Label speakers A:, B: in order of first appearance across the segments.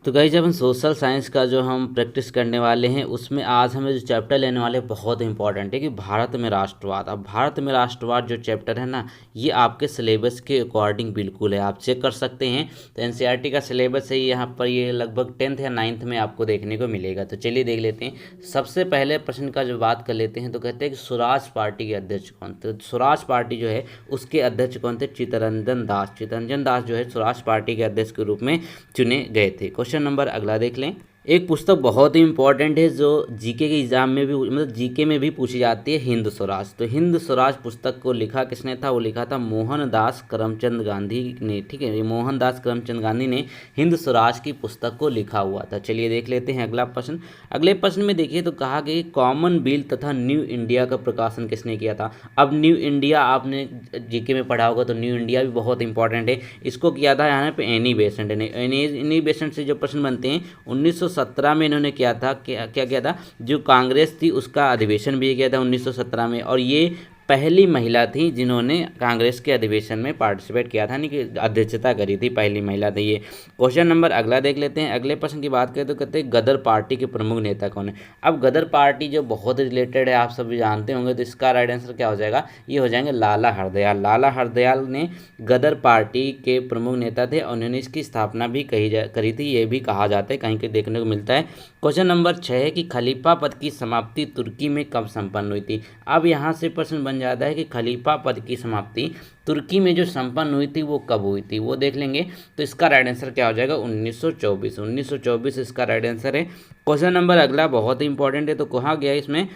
A: तो गाइस जब हम सोशल साइंस का जो हम प्रैक्टिस करने वाले हैं उसमें आज हमें जो चैप्टर लेने वाले हैं बहुत इंपॉर्टेंट है कि भारत में राष्ट्रवाद। अब भारत में राष्ट्रवाद जो चैप्टर है ना, ये आपके सिलेबस के अकॉर्डिंग बिल्कुल है, आप चेक कर सकते हैं। तो एनसीईआरटी का सिलेबस है यहाँ पर, ये लगभग 10th या 9th में आपको देखने को मिलेगा। तो चलिए देख लेते हैं। सबसे पहले प्रश्न का जो बात कर लेते हैं तो कहते हैं कि स्वराज पार्टी के अध्यक्ष कौन थे। तो स्वराज पार्टी जो है उसके अध्यक्ष कौन थे, चित्तरंजन दास। चित्तरंजन दास जो है स्वराज पार्टी के अध्यक्ष के रूप में चुने गए थे। क्वेश्चन नंबर अगला देख लें। एक पुस्तक बहुत ही इंपॉर्टेंट है जो जीके के एग्जाम में भी, मतलब जीके में भी पूछी जाती है, हिंद स्वराज। तो हिंद स्वराज पुस्तक को लिखा किसने था, वो लिखा था मोहनदास करमचंद गांधी ने। ठीक है, ये मोहनदास करमचंद गांधी ने हिंद स्वराज की पुस्तक को लिखा हुआ था। चलिए देख लेते हैं अगला प्रश्न। अगले प्रश्न में देखिए तो कहा गया कॉमनवेल्थ तथा न्यू इंडिया का प्रकाशन किसने किया था। अब न्यू इंडिया आपने जीके में पढ़ा होगा, तो न्यू इंडिया भी बहुत इंपॉर्टेंट है। इसको किया था यहाँ पे एनी बेसेंट ने। एनी बेसेंट से जो प्रश्न बनते हैं 1917 में इन्होंने किया था। क्या किया था, जो कांग्रेस थी उसका अधिवेशन भी किया था 1917 में, और ये पहली महिला थी जिन्होंने कांग्रेस के अधिवेशन में पार्टिसिपेट किया था, यानी कि अध्यक्षता करी थी, पहली महिला थी ये। क्वेश्चन नंबर अगला देख लेते हैं। अगले प्रश्न की बात करें तो कहते हैं गदर पार्टी के प्रमुख नेता कौन है। अब गदर पार्टी जो बहुत रिलेटेड है, आप सभी जानते होंगे, तो इसका राइट आंसर क्या हो जाएगा, ये हो जाएंगे लाला हरदयाल। लाला हरदयाल ने गदर पार्टी के प्रमुख नेता थे और उन्होंने इसकी स्थापना भी करी थी, ये भी कहा जाता है, कहीं कहीं देखने को मिलता है। क्वेश्चन नंबर 6 है कि खलीफा पद की समाप्ति तुर्की में कब संपन्न हुई थी। अब यहाँ से प्रश्न बन जाता है कि खलीफा पद की समाप्ति तुर्की में जो संपन्न हुई थी वो कब हुई थी, वो देख लेंगे। तो इसका राइट आंसर क्या हो जाएगा, 1924। 1924 इसका राइट आंसर है। क्वेश्चन नंबर अगला बहुत ही इंपॉर्टेंट है। तो कहा गया इसमें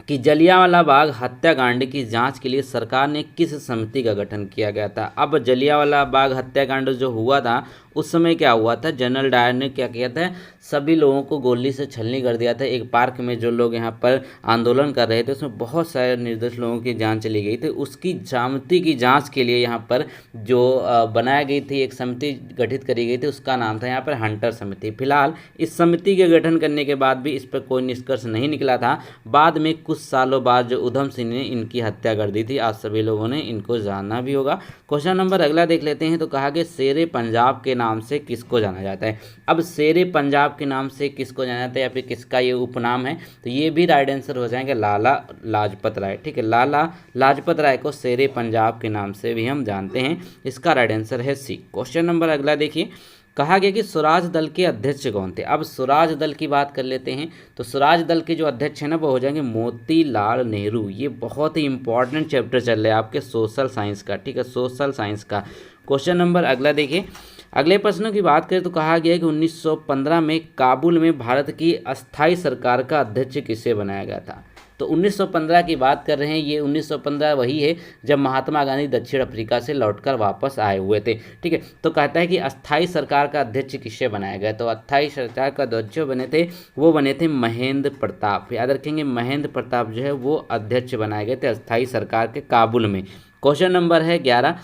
A: कि जलियांवाला बाग हत्याकांड की जांच के लिए सरकार ने किस समिति का गठन किया गया था। अब जलियांवाला बाग हत्याकांड जो हुआ था उस समय क्या हुआ था, जनरल डायर ने क्या किया था, सभी लोगों को गोली से छलनी कर दिया था। एक पार्क में जो लोग यहाँ पर आंदोलन कर रहे थे उसमें बहुत सारे निर्दोष लोगों की जान चली गई थी। उसकी समिति की जांच के लिए यहाँ पर जो बनाई गई थी, एक समिति गठित करी गई थी, उसका नाम था यहाँ पर हंटर समिति। फिलहाल इस समिति के गठन करने के बाद भी इस पर कोई निष्कर्ष नहीं निकला था। बाद में कुछ सालों बाद जो उधम सिंह ने इनकी हत्या कर दी थी। आज सभी लोगों ने इनको जाना भी होगा। क्वेश्चन नंबर अगला देख लेते हैं। तो कहा कि शेरे पंजाब के नाम से किसको जाना जाता है। अब शेरे पंजाब के नाम से किसको जाना जाता है या फिर किसका ये उपनाम है, तो ये भी राइट आंसर हो जाएंगे लाला लाजपत राय। ठीक है, लाला लाजपत राय को शेरे पंजाब के नाम से भी हम जानते हैं। इसका राइट आंसर है सी। क्वेश्चन नंबर अगला देखिए। कहा गया कि स्वराज दल के अध्यक्ष कौन थे। अब स्वराज दल की बात कर लेते हैं। तो स्वराज दल के जो अध्यक्ष हैं ना वो हो जाएंगे मोतीलाल नेहरू। ये बहुत ही इंपॉर्टेंट चैप्टर चल रहा है आपके सोशल साइंस का। ठीक है, सोशल साइंस का। क्वेश्चन नंबर अगला देखिए। अगले प्रश्नों की बात करें तो कहा गया है कि 1915 में काबुल में भारत की अस्थायी सरकार का अध्यक्ष किसे बनाया गया था। तो 1915 की बात कर रहे हैं। ये 1915 वही है जब महात्मा गांधी दक्षिण अफ्रीका से लौटकर वापस आए हुए थे। ठीक है, तो कहता है कि अस्थाई सरकार का अध्यक्ष किससे बनाया गया। तो अस्थाई सरकार का अध्यक्ष बने थे, वो बने थे महेंद्र प्रताप। याद रखेंगे, महेंद्र प्रताप जो है वो अध्यक्ष बनाए गए थे अस्थाई सरकार के काबुल में। क्वेश्चन नंबर है 11।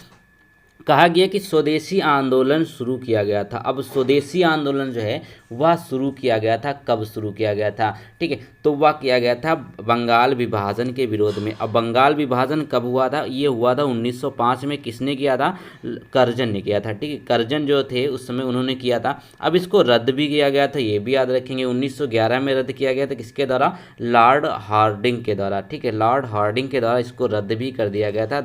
A: कहा गया कि स्वदेशी आंदोलन शुरू किया गया था। अब स्वदेशी आंदोलन जो है वह शुरू किया गया था, कब शुरू किया गया था। ठीक है, तो वह किया गया था बंगाल विभाजन के विरोध में। अब बंगाल विभाजन कब हुआ था, ये हुआ था 1905 में। किसने किया था, करजन ने किया था। ठीक है, करजन जो थे उस समय उन्होंने किया था। अब इसको रद्द भी किया गया था, ये भी याद रखेंगे। 1911 में रद्द किया गया था, किसके द्वारा, लॉर्ड हार्डिंग के द्वारा। ठीक है, लॉर्ड हार्डिंग के द्वारा इसको रद्द भी कर दिया गया था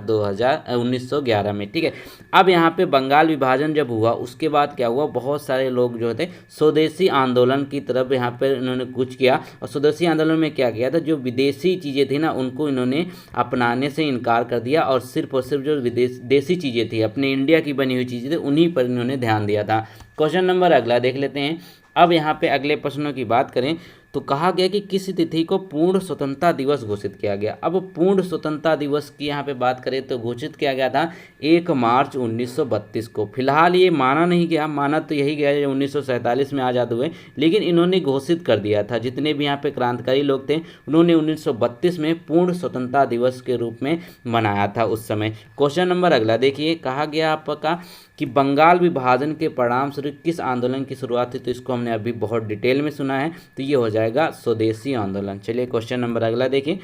A: 1911 में। ठीक है, अब यहाँ पे बंगाल विभाजन जब हुआ उसके बाद क्या हुआ, बहुत सारे लोग जो थे स्वदेशी आंदोलन की तरफ यहाँ पे इन्होंने कुछ किया। और स्वदेशी आंदोलन में क्या किया था, जो विदेशी चीज़ें थी ना उनको इन्होंने अपनाने से इनकार कर दिया और सिर्फ जो देसी चीज़ें थी, अपने इंडिया की बनी हुई चीज़ें थी, उन्हीं पर इन्होंने ध्यान दिया था। क्वेश्चन नंबर अगला देख लेते हैं। अब यहाँ पे अगले प्रश्नों की बात करें तो कहा गया कि किस तिथि को पूर्ण स्वतंत्रता दिवस घोषित किया गया। अब पूर्ण स्वतंत्रता दिवस की यहाँ पे बात करें तो घोषित किया गया था 1 मार्च 1932 को। फिलहाल ये माना नहीं गया, माना तो यही गया जो 1947 में आज़ाद हुए, लेकिन इन्होंने घोषित कर दिया था। जितने भी यहाँ पे क्रांतिकारी लोग थे उन्होंने 1932 में पूर्ण स्वतंत्रता दिवस के रूप में मनाया था उस समय। क्वेश्चन नंबर अगला देखिए। कहा गया आपका कि बंगाल विभाजन के परिणाम स्वरूप किस आंदोलन की शुरुआत थी। तो इसको हमने अभी बहुत डिटेल में सुना है, तो ये हो जाएगा स्वदेशी आंदोलन। चलिए क्वेश्चन नंबर अगला देखिए।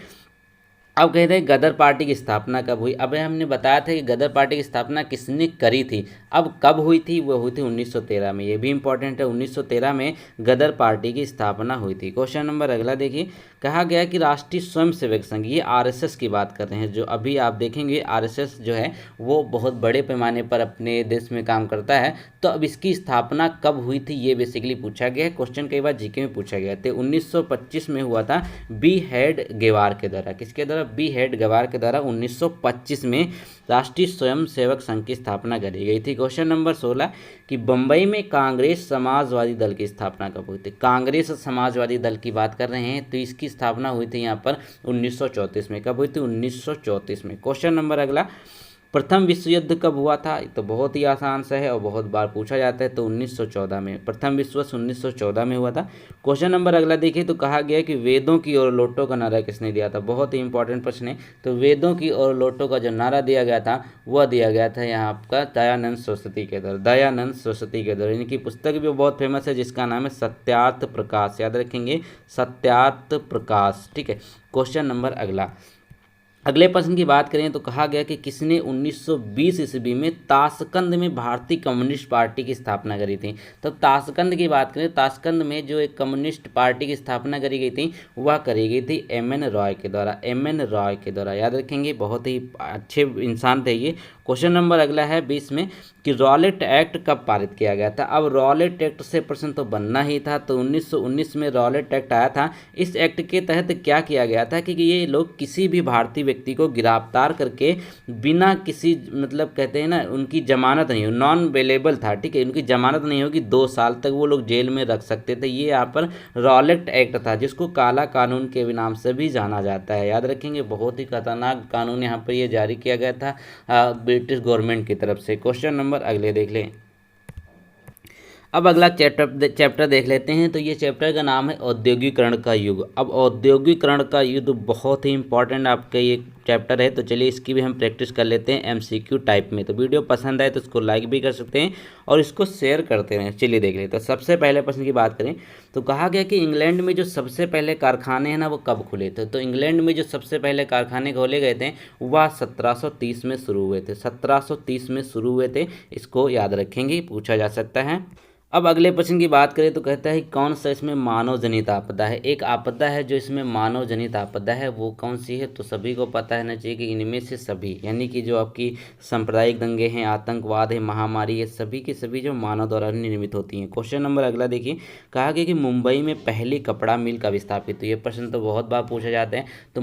A: अब कहते हैं गदर पार्टी की स्थापना कब हुई। अब हमने बताया था कि गदर पार्टी की स्थापना किसने करी थी। अब कब हुई थी, वो हुई थी 1913 में। ये भी इंपॉर्टेंट है, 1913 में गदर पार्टी की स्थापना हुई थी। क्वेश्चन नंबर अगला देखिए, कहा गया कि राष्ट्रीय स्वयंसेवक संघ, ये आरएसएस की बात कर रहे हैं। जो अभी आप देखेंगे आरएसएस जो है वो बहुत बड़े पैमाने पर अपने देश में काम करता है। तो अब इसकी स्थापना कब हुई थी ये बेसिकली पूछा गया है। क्वेश्चन कई बार जीके में पूछा गया था। 1925 में हुआ था बी हेड गेवार के द्वारा। किसके द्वारा? बी हेड गेवार के द्वारा 1925 में राष्ट्रीय स्वयंसेवक संघ की स्थापना करी गई थी। क्वेश्चन नंबर 16 कि बंबई में कांग्रेस समाजवादी दल की स्थापना कब हुई थी। कांग्रेस समाजवादी दल की बात कर रहे हैं, तो इसकी स्थापना हुई थी यहाँ पर 1934 में। कब हुई थी? 1934 में। क्वेश्चन नंबर अगला, प्रथम विश्व युद्ध कब हुआ था? तो बहुत ही आसान सा है और बहुत बार पूछा जाता है। तो 1914 में प्रथम विश्व युद्ध 1914 में हुआ था। क्वेश्चन नंबर अगला देखिए, तो कहा गया कि वेदों की ओर लौटो का नारा किसने दिया था। बहुत ही इंपॉर्टेंट प्रश्न है। तो वेदों की ओर लौटो का जो नारा दिया गया था वह दिया गया था यहाँ आपका दयानंद सरस्वती के द्वारा। दयानंद सरस्वती के द्वारा। इनकी पुस्तक भी बहुत फेमस है जिसका नाम है सत्यार्थ प्रकाश। याद रखेंगे, सत्यार्थ प्रकाश। ठीक है। क्वेश्चन नंबर अगला, अगले प्रश्न की बात करें तो कहा गया कि किसने 1920 ईस्वी में ताशकंद में भारतीय कम्युनिस्ट पार्टी की स्थापना करी थी। तो ताशकंद की बात करें, ताशकंद में जो एक कम्युनिस्ट पार्टी की स्थापना करी गई थी वह करी गई थी एम.एन. रॉय के द्वारा। एम.एन. रॉय के द्वारा। याद रखेंगे, बहुत ही अच्छे इंसान थे ये। क्वेश्चन नंबर अगला है 20 में कि रॉलेट एक्ट कब पारित किया गया था। अब रॉलेट एक्ट से प्रश्न तो बनना ही था। तो 1919 में रॉलेट एक्ट आया था। इस एक्ट के तहत क्या किया गया था कि ये लोग किसी भी भारतीय व्यक्ति को गिरफ्तार करके बिना किसी मतलब कहते हैं ना उनकी जमानत नहीं हो, नॉन अवेलेबल था। ठीक है, उनकी जमानत नहीं होगी, 2 साल तक वो लोग जेल में रख सकते थे। ये यहाँ पर रॉलेट एक्ट था जिसको काला कानून के नाम से भी जाना जाता है। याद रखेंगे, बहुत ही खतरनाक कानून यहाँ पर ये जारी किया गया था ब्रिटिश गवर्नमेंट की तरफ से। क्वेश्चन नंबर अगले देख लें। अब अगला चैप्टर देख लेते हैं। तो ये चैप्टर का नाम है औद्योगिकरण का युग। अब औद्योगिकरण का युग बहुत ही इंपॉर्टेंट आपका ये चैप्टर है। तो चलिए इसकी भी हम प्रैक्टिस कर लेते हैं एमसीक्यू टाइप में। तो वीडियो पसंद आए तो इसको लाइक भी कर सकते हैं और इसको शेयर करते रहें। चलिए देख लेते हैं। तो सबसे पहले प्रश्न की बात करें तो कहा गया कि इंग्लैंड में जो सबसे पहले कारखाने हैं ना वो कब खुले थे। तो इंग्लैंड में जो सबसे पहले कारखाने खोले गए थे वह 1730 में शुरू हुए थे। 1730 में शुरू हुए थे। इसको याद रखेंगे, पूछा जा सकता है। अब अगले प्रश्न की बात करें तो कहता है कौन सा इसमें मानव जनित आपदा है। एक आपदा है जो इसमें मानव जनित आपदा है, वो कौन सी है। तो सभी को पता रहना चाहिए कि इनमें से सभी, यानी कि जो आपकी सांप्रदायिक दंगे हैं, आतंकवाद है, महामारी है, सभी की सभी जो मानव द्वारा निर्मित होती हैं। क्वेश्चन नंबर अगला देखिए, कहा गया कि मुंबई में पहली कपड़ा मिल कब स्थापित हुई। ये प्रश्न तो बहुत बार पूछे जाते हैं। तो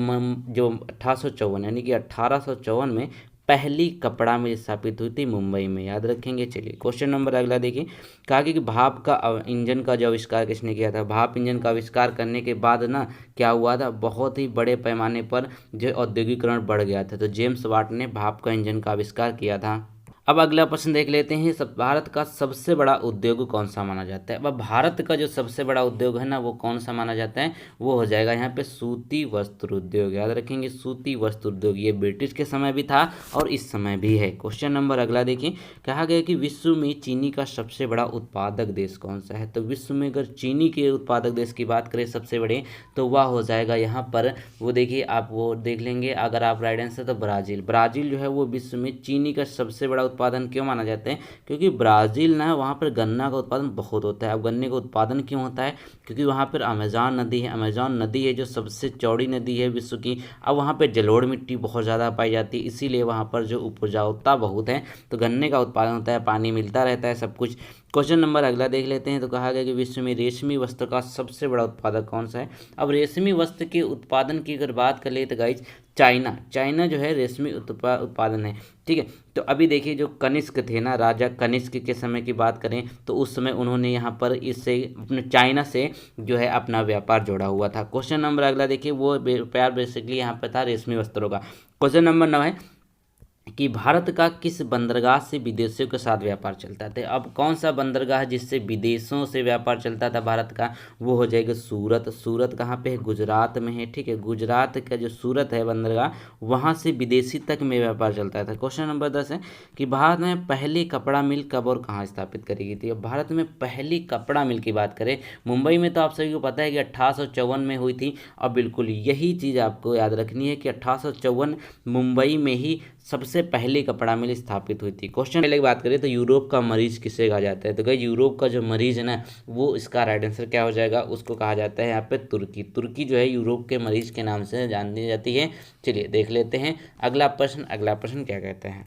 A: जो 1854 यानी कि 1854 में पहली कपड़ा मिल स्थापित हुई थी मुंबई में। याद रखेंगे। चलिए क्वेश्चन नंबर अगला देखिए, कहा कि भाप का इंजन का जो आविष्कार किसने किया था। भाप इंजन का आविष्कार करने के बाद ना क्या हुआ था, बहुत ही बड़े पैमाने पर जो औद्योगिकरण बढ़ गया था। तो जेम्स वाट ने भाप का इंजन का आविष्कार किया था। अब अगला प्रश्न देख लेते हैं, भारत का सबसे बड़ा उद्योग कौन सा माना जाता है। अब भारत का जो सबसे बड़ा उद्योग है ना वो कौन सा माना जाता है, वो हो जाएगा यहाँ पे सूती वस्त्र उद्योग। याद रखेंगे, सूती वस्त्र उद्योग। ये ब्रिटिश के समय भी था और इस समय भी है। क्वेश्चन नंबर अगला देखिए, कहा गया कि विश्व में चीनी का सबसे बड़ा उत्पादक देश कौन सा है। तो विश्व में अगर चीनी के उत्पादक देश की बात करें सबसे बड़े, तो वह हो जाएगा यहाँ पर, वो देखिए आप वो देख लेंगे अगर आप राइट आंसर, तो ब्राज़ील। ब्राज़ील जो है वो विश्व में चीनी का सबसे बड़ा उत्पादन क्यों माना जाता है, क्योंकि ब्राज़ील ना वहाँ पर गन्ना का उत्पादन बहुत होता है। अब गन्ने का उत्पादन क्यों होता है, क्योंकि वहाँ पर अमेज़न नदी है। अमेज़न नदी है जो सबसे चौड़ी नदी है विश्व की। अब वहाँ पर जलोढ़ मिट्टी बहुत ज़्यादा पाई जाती है, इसीलिए वहाँ पर जो उपजाऊता बहुत है, तो गन्ने का उत्पादन होता है, पानी मिलता रहता है, सब कुछ। क्वेश्चन नंबर अगला देख लेते हैं। तो कहा गया कि विश्व में रेशमी वस्त्र का सबसे बड़ा उत्पादक कौन सा है। अब रेशमी वस्त्र के उत्पादन की अगर बात कर ले तो गाइज चाइना जो है रेशमी उत्पादन है। ठीक है, तो अभी देखिए जो कनिष्क थे ना, राजा कनिष्क के समय की बात करें तो उस समय उन्होंने यहाँ पर इससे अपने चाइना से जो है अपना व्यापार जोड़ा हुआ था। क्वेश्चन नंबर अगला देखिए, वो व्यापार बेसिकली यहाँ पर था रेशमी वस्त्रों का। क्वेश्चन नंबर 9 है कि भारत का किस बंदरगाह से विदेशियों के साथ व्यापार चलता था। अब कौन सा बंदरगाह जिससे विदेशों से व्यापार चलता था भारत का, वो हो जाएगा सूरत। सूरत कहाँ पे है, गुजरात में है। ठीक है, गुजरात का जो सूरत है बंदरगाह, वहाँ से विदेशी तक में व्यापार चलता था। क्वेश्चन नंबर 10 है कि भारत में पहली कपड़ा मिल कब और कहाँ स्थापित करी गई थी। अब भारत में पहली कपड़ा मिल की बात करें, मुंबई में तो आप सभी को पता है कि 1854 में हुई थी। अब बिल्कुल यही चीज़ आपको याद रखनी है कि 1854 मुंबई में ही सबसे पहली कपड़ा मिल स्थापित हुई थी। क्वेश्चन पहले की बात करें तो यूरोप का मरीज किसे कहा जाता है, तो भाई यूरोप का जो मरीज है ना, वो इसका राइट आंसर क्या हो जाएगा, उसको कहा जाता है यहाँ पे तुर्की। तुर्की जो है यूरोप के मरीज के नाम से जानी जाती है। चलिए देख लेते हैं अगला प्रश्न। अगला प्रश्न क्या कहते हैं।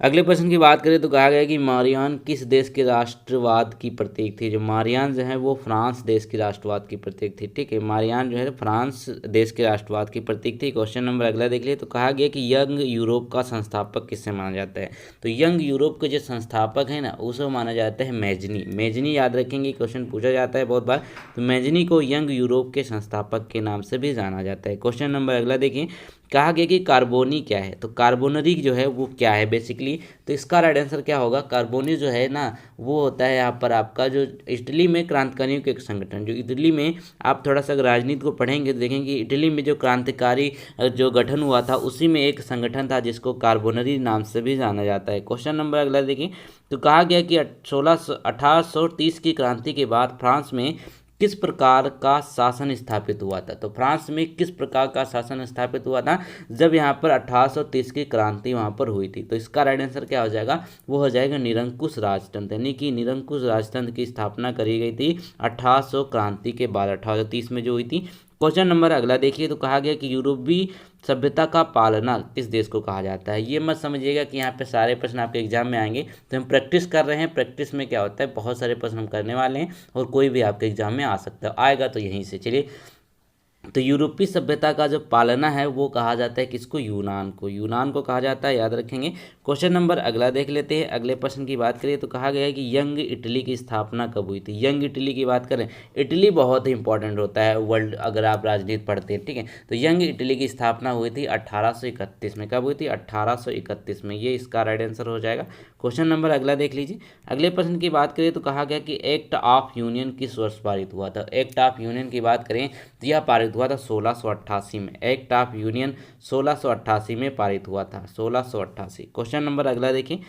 A: अगले प्रश्न की बात करें तो कहा गया कि मारियान किस देश के राष्ट्रवाद की प्रतीक थी। जो मारियान जो है वो फ्रांस देश की राष्ट्रवाद की प्रतीक थी। ठीक है, मारियान जो है फ्रांस देश के राष्ट्रवाद की प्रतीक थी। क्वेश्चन नंबर अगला देख लिए तो कहा गया कि यंग यूरोप का संस्थापक किससे माना जाता है। तो यंग यूरोप के जो संस्थापक है ना, उसे माना जाता है मैजनी। मैजनी याद रखेंगे, क्वेश्चन पूछा जाता है बहुत बार। तो मैजनी को यंग यूरोप के संस्थापक के नाम से भी जाना जाता है। क्वेश्चन नंबर अगला देखिए, कहा गया कि कार्बोनी क्या है। तो कार्बोनरी जो है वो क्या है बेसिकली, तो इसका राइट आंसर क्या होगा, कार्बोनी जो है ना वो होता है यहाँ पर आपका जो इटली में क्रांतिकारियों के एक संगठन। जो इटली में आप थोड़ा सा राजनीति को पढ़ेंगे तो देखेंगे इटली में जो क्रांतिकारी जो गठन हुआ था उसी में एक संगठन था जिसको कार्बोनरी नाम से भी जाना जाता है। क्वेश्चन नंबर अगला देखिए, तो कहा गया कि 1830 की क्रांति के बाद फ्रांस में किस प्रकार का शासन स्थापित हुआ था। तो फ्रांस में किस प्रकार का शासन स्थापित हुआ था जब यहाँ पर 1830 की क्रांति वहाँ पर हुई थी। तो इसका राइट आंसर क्या हो जाएगा, वो हो जाएगा निरंकुश राजतंत्र। यानी कि निरंकुश राजतंत्र की स्थापना करी गई थी 1800 क्रांति के बाद, 1830 में जो हुई थी। क्वेश्चन नंबर अगला देखिए, तो कहा गया कि यूरोपीय सभ्यता का पालना किस देश को कहा जाता है। ये मत समझिएगा कि यहाँ पे सारे प्रश्न आपके एग्जाम में आएंगे, तो हम प्रैक्टिस कर रहे हैं। प्रैक्टिस में क्या होता है, बहुत सारे प्रश्न हम करने वाले हैं और कोई भी आपके एग्जाम में आ सकता है, आएगा तो यहीं से। चलिए, तो यूरोपीय सभ्यता का जो पालना है वो कहा जाता है किसको, यूनान को। यूनान को कहा जाता है, याद रखेंगे। क्वेश्चन नंबर अगला देख लेते हैं। अगले प्रश्न की बात करें तो कहा गया है कि यंग इटली की स्थापना कब हुई थी। यंग इटली की बात करें, इटली बहुत ही इंपॉर्टेंट होता है वर्ल्ड, अगर आप राजनीति पढ़ते हैं। ठीक है, तो यंग इटली की स्थापना हुई थी 1831 में। कब हुई थी, 1831 में। ये इसका राइट आंसर हो जाएगा। क्वेश्चन नंबर अगला देख लीजिए। अगले प्रश्न की बात करें तो कहा गया कि एक्ट ऑफ यूनियन किस वर्ष पारित हुआ था। एक्ट ऑफ यूनियन की बात करें तो यह पारित हुआ था 1688 में। एक्ट ऑफ यूनियन 1688 में पारित हुआ था, 1688। क्वेश्चन नंबर अगला देखिए,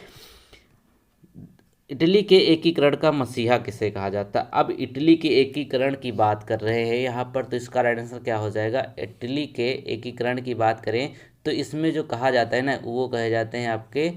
A: इटली के एकीकरण का मसीहा किसे कहा जाता है। अब इटली के एकीकरण की बात कर रहे हैं यहाँ पर, तो इसका राइट आंसर क्या हो जाएगा, इटली के एकीकरण की बात करें तो इसमें जो कहा जाता है ना वो कहे जाते हैं आपके,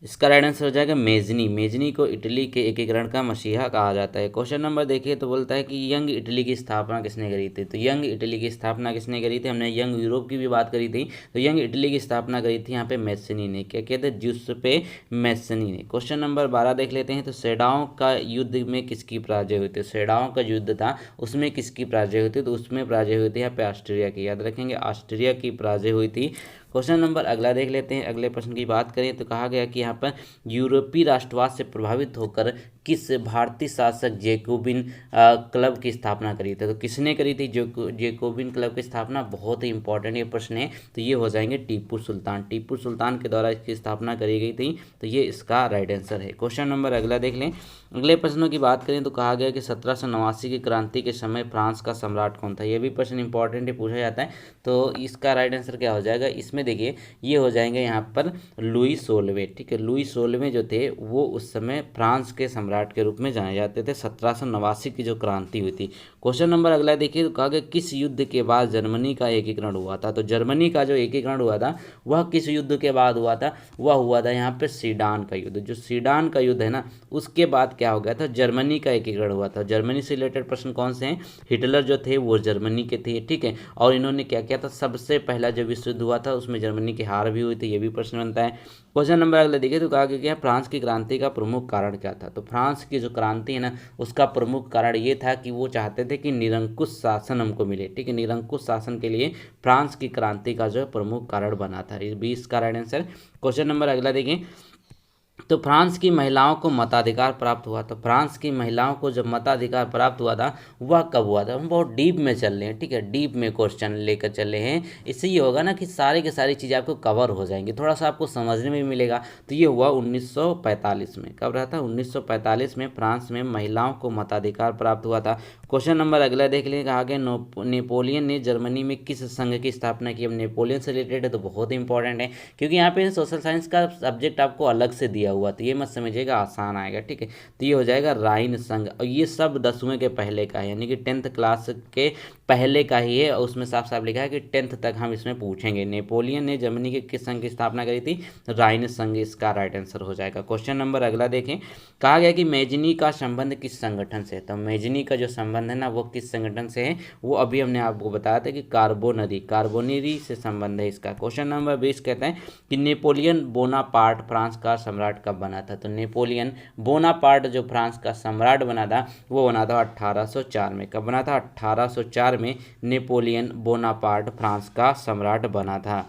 A: इसका राइट आंसर हो जाएगा मेजनी। मेजनी को इटली के एकीकरण का मसीहा कहा जाता है। क्वेश्चन नंबर देखिए तो बोलता है कि यंग इटली की स्थापना किसने करी थी। तो यंग इटली की स्थापना किसने करी थी, हमने यंग यूरोप की भी बात करी थी, तो यंग इटली की स्थापना करी थी यहाँ पे मैसनी ने। क्या कहते हैं, जुस्पे मैसनी ने। क्वेश्चन नंबर 12 देख लेते हैं। तो सेडाओं का युद्ध में किसकी पराजय हुई थी। सेडाओं का युद्ध था उसमें किसकी पराजय हुई थी, तो उसमें पराजय हुई थी यहाँ पे ऑस्ट्रिया की। याद रखेंगे, ऑस्ट्रिया की पराजय हुई थी। क्वेश्चन नंबर अगला देख लेते हैं। अगले प्रश्न की बात करें तो कहा गया कि यहाँ पर यूरोपीय राष्ट्रवाद से प्रभावित होकर किस भारतीय शासक जैकोबिन क्लब की स्थापना करी थी। तो किसने करी थी जैकोबिन क्लब की स्थापना, बहुत ही इंपॉर्टेंट ये प्रश्न है। तो ये हो जाएंगे टीपू सुल्तान। टीपू सुल्तान के द्वारा इसकी स्थापना करी गई थी, तो ये इसका राइट आंसर है। क्वेश्चन नंबर अगला देख लें। अगले प्रश्नों की बात करें तो कहा गया कि 1789 की क्रांति के समय फ्रांस का सम्राट कौन था। ये भी प्रश्न इंपॉर्टेंट है, पूछा जाता है। तो इसका राइट आंसर क्या हो जाएगा, इसमें देखिए ये हो जाएंगे यहाँ पर लुई 16। ठीक है, लुई 16 जो थे वो उस समय फ्रांस के सम्राट के रूप में जाने जाते थे। 1789 की जो क्रांति हुई थी। क्वेश्चन नंबर अगला देखिए तो कहा गया किस युद्ध के बाद जर्मनी का एकीकरण हुआ था। तो जर्मनी का जो एकीकरण हुआ था वह किस युद्ध के बाद हुआ था, वह हुआ था यहाँ पे सीडान का युद्ध। जो सीडान का युद्ध है ना उसके बाद क्या हो गया था, जर्मनी का एकीकरण हुआ था। जर्मनी से रिलेटेड प्रश्न कौन से हैं, हिटलर जो थे वो जर्मनी के थे। ठीक है, और इन्होंने क्या किया था, सबसे पहला जो विश्व युद्ध हुआ था उसमें जर्मनी की हार भी हुई थी। ये भी प्रश्न बनता है। क्वेश्चन नंबर अगला देखिए तो कहा गया फ्रांस की क्रांति का प्रमुख कारण क्या था। तो फ्रांस की जो क्रांति है ना उसका प्रमुख कारण ये था कि वो चाहते थे कि निरंकुश शासन हमको मिले। ठीक है, निरंकुश शासन के लिए फ्रांस की क्रांति का जो प्रमुख कारण बना था। 20 का राइट आंसर। क्वेश्चन नंबर अगला देखिए, तो फ्रांस की महिलाओं को मताधिकार प्राप्त हुआ, तो फ्रांस की महिलाओं को जब मताधिकार प्राप्त हुआ था वह कब हुआ था। हम बहुत डीप में चल रहे हैं, ठीक है, डीप में क्वेश्चन लेकर चल रहे हैं। इससे ये होगा ना कि सारी की सारी चीज़ें आपको कवर हो जाएंगी, थोड़ा सा आपको समझने में भी मिलेगा। तो ये हुआ 1945 में। कब रहा था? 1945 में फ्रांस में महिलाओं को मताधिकार प्राप्त हुआ था। क्वेश्चन नंबर अगला देख लेंगे। आगे नेपोलियन ने जर्मनी में किस संघ की स्थापना की। अब नेपोलियन से रिलेटेड है तो बहुत इंपॉर्टेंट है, क्योंकि यहाँ पे सोशल साइंस का सब्जेक्ट आपको अलग से दिया हुआ, तो ये मत समझिएगा आसान आएगा, ठीक है। तो ये हो जाएगा राइन संघ, और ये सब 10वें के पहले का है, यानी कि 10th क्लास के पहले का ही है, और उसमें साफ साफ लिखा है कि 10th तक हम इसमें पूछेंगे। नेपोलियन ने जर्मनी के किस संघ की स्थापना करी थी? राइन संघ इसका राइट आंसर हो जाएगा। क्वेश्चन नंबर अगला देखें। कहा गया कि मेजनी का संबंध किस संगठन से है। तो मेजनी का जो संबंध है ना वो किस संगठन से है, वो अभी हमने आपको बताया था कि कार्बोनरी से संबंध है इसका। क्वेश्चन नंबर 20 कहते हैं कि नेपोलियन बोनापार्ट फ्रांस का सम्राट कब बना था। तो नेपोलियन बोनापार्ट जो फ्रांस का सम्राट बना था वो बना था 1804 में। कब बना था? 1804 में नेपोलियन बोनापार्ट फ्रांस का सम्राट बना था।